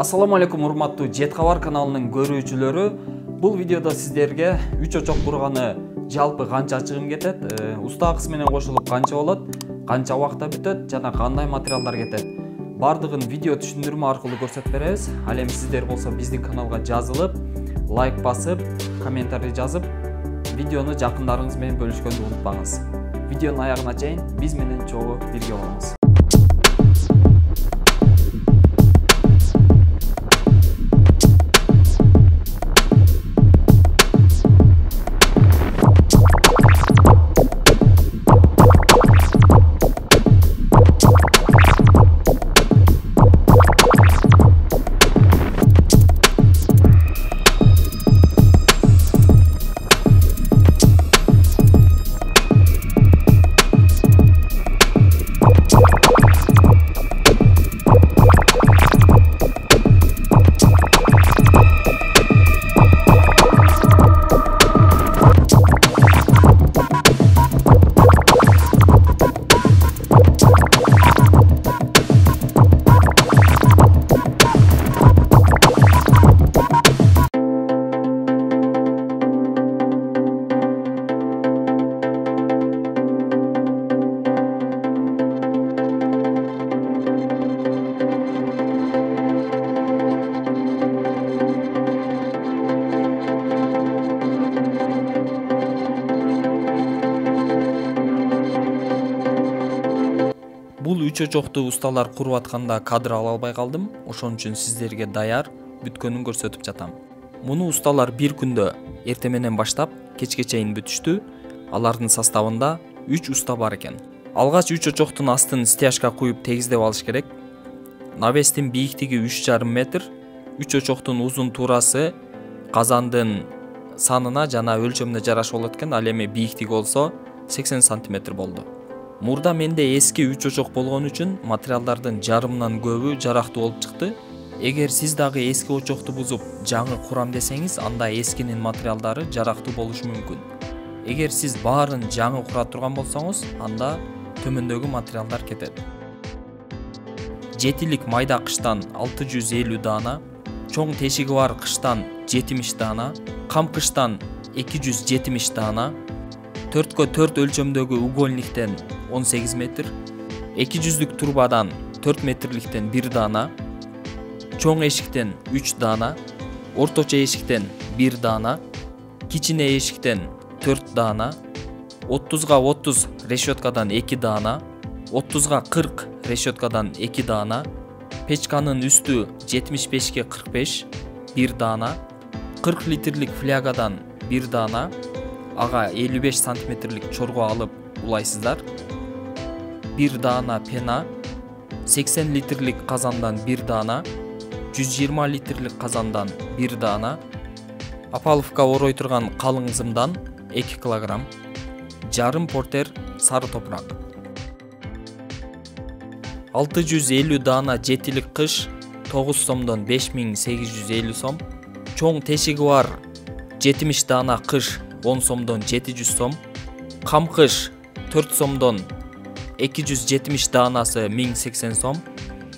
Ассаламу алейкум урматтуу Жет Кабар каналынын көрүүчүлөрү. Бул видеодо сиздерге 3 очок курганы жалпы канча чыгым кетет, уста акысы менен кошулуп канча болот, канча убакта бүтөт жана кандай материалдар кетет. Бардыгын видео түшүндүрмө аркылуу көрсөтүп беребиз. Ал эми сиздер болсо биздин каналга жазылып, лайк басып, комментарий жазып, видеону жакындарыңыз менен бөлүшкөндү унутпаңыз. Видеонун аягына чейин биз менен чогуу бирге болуңуз. Бул 3 очокту усталар куруп атканда кадр ала албай калдым. Ошон үчүн сиздерге даяр бүткөнүн көрсөтүп жатам. Муну усталар бир күндө эрте менен баштап кечке чейин бүтүштү. Алардын составында 3 уста бар экен. Алгач 3 очоктун астын стяжка куюп тегиздеп алыш керек. Навестин бийиктиги 3,5 метр. 3 очоктун узун туурасы казандын санына жана өлчөмүнө жараша болот экен. Ал эми бийиктиги болсо 80 см болду. Мурда менде эски 3 очок болгон үчүн материалдардын жарымынан көбү жарактуу болуп чыкты. Эгер сиз дагы эски очокту бузуп жаңы курам десеңиз, анда эскинин материалдары жарактуу болушу мүмкүн. Эгер сиз баарын жаңы кура турган болсоңуз, анда төмөндөгү материалдар кетет. Жетилик майда кыштан 650 дана, чоң тешиги бар кыштан 70 дана, кам кыштан 270 дана, 4x4 өлчөмдөгү угольниктен 18 метр, 200лүк турбадан 4 метрликтен 1 дана, чоң эшиктен 3 дана, орточо эшиктен 1 дана, кичине эшиктен 4 дана, 30га 30 решеткадан 2 дана, 30га 40 решеткадан 2 дана, печканын үстү 75ге 45 1 дана, 40 литрлик флягадан 1 дана, ага 55 сантиметрлик чорго алып улайсыздар. 1 дана пена, 80 литрлик казандан 1 дана, 120 литрлик казандан 1 дана, апаловка орой турган калың зымдан 2 килограмм, жарым портер сары топурак. 650 дана жетилик кыш 9 сомдон 5850 сом, чоң тешиги бар 70 дана кыш 10 сомдон 700 сом, кам кыш 4 сомдон 270 данасы 1080 сом,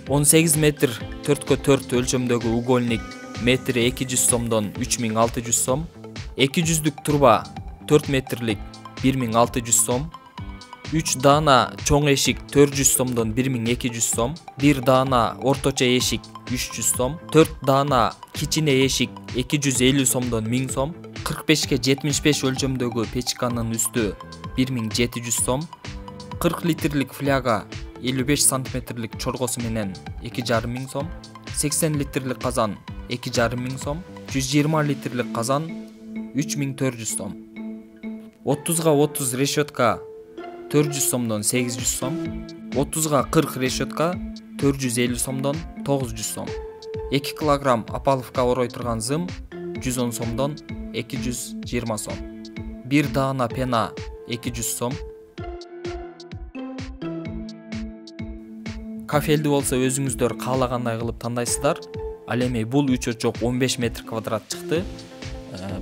18 метр 4x4 өлчөмдөгү угольник метри 200 сомдон 3600 сом, 200лүк турба 4 метрлик 1600 сом, 3 дана чоң эшик 400 сомдон 1200 сом, 1 дана орточо эшик 300 сом, 4 дана кичине эшик 250 сомдон 1000 сом, 45ге 75 өлчөмдөгү печканын үстү 1700 сом, 40 литрлик фляга 55 сантиметрлик чоргосу менен 2500 сом, 80 литрлик казан 2500 сом, 120 литрлик казан 3400 сом, 30га 30 решетка 400 сомдон 800 сом, 30га 40 решетка 450 сомдон 900 сом, 2 килограмм апаловка орой турган зым 110 сомдон 220 сом, 1 дана пена 200 сом. Кафелди болсо өзүңүздөр каалагандай кылып тандайсыздар. Ал эми бул 3 очок 15 метр квадрат чыкты.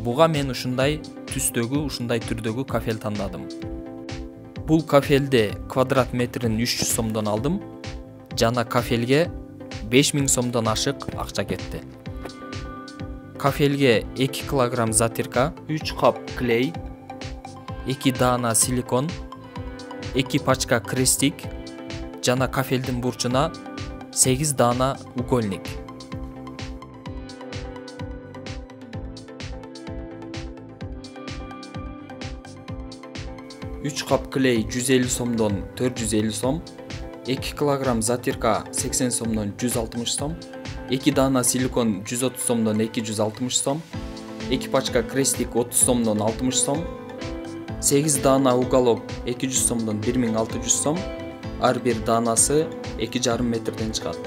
Буга мен ушундай түстөгү, ушундай түрдөгү кафел тандадым. Бул кафелди квадрат метрин 300 сомдон алдым. Жана кафелге 5000 сомдон ашык акча кетти. Кафелге 2 килограмм затирка, 3 кап клей, 2 даана силикон, 2 пачка крестик жана кафелдин бурчуна 8 даана угольник. Үч кап клей 150 сомдон 450 сом, 2 килограмм затирка 80 сомдон 160 сом, 2 даана силикон 130 сомдон 260 сом, 2 пачка крестик 30 сомдон 60 сом, 8 даана уголок 200 сомдон 1600 сом, ар бир даанасы 2,5 метрден чыгат.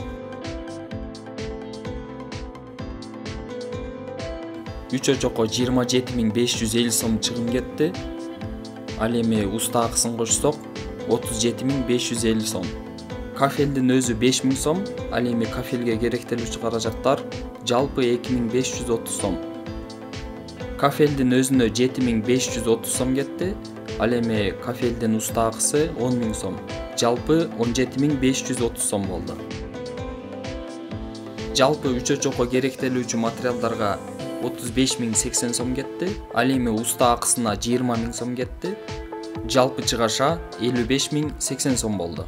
Үч очокко 27550 сом чыгым кетти. Ал эми уста акысын кошсок 37550 сом. Кафелдин өзү 5000 сом, ал эми кафелге керектелүүчү каражаттар жалпы 2530 сом. Кафелдин өзүнө 7530 сом кетти, ал эми кафелдин уста акысы 10000 сом. Жалпы 17530 сом болду. Жалпы үч очокко керектелүүчү материалдарга 35080 сом кетти, ал эми уста акысына 20000 сом кетти. Жалпы чыгаша 55080 сом болду.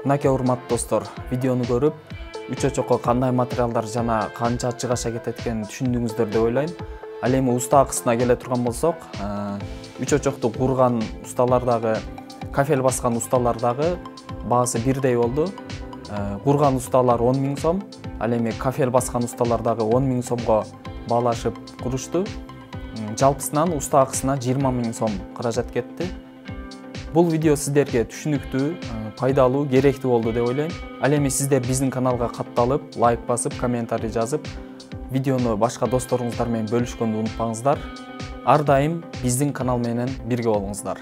Мынакей урматтуу достор, видеону көрүп, үч очокко кандай материалдар жана канча чыгаша кетет экенин түшүндүңүздөр деп ойлойм. Ал эми уста акысына келе турган болсок, үч очокту курган усталар дагы, кафел баскан усталар дагы баасы бирдей болду. Курган усталар 10000 сом, ал эми кафел баскан усталар дагы 10000 сомго баалашып курушту. Жалпысынан уста акысына 20000 сом каражат кетти. Бул видео сиздерге түшүнүктүү, пайдалуу, керектүү болду деп ойлойм. Ал эми сиздер биздин каналга катталып, лайк басып, комментарий жазып, видеону башка досторуңуздар менен бөлүшкөндү унутпаңыздар. Ар дайым биздин канал менен бирге болуңуздар.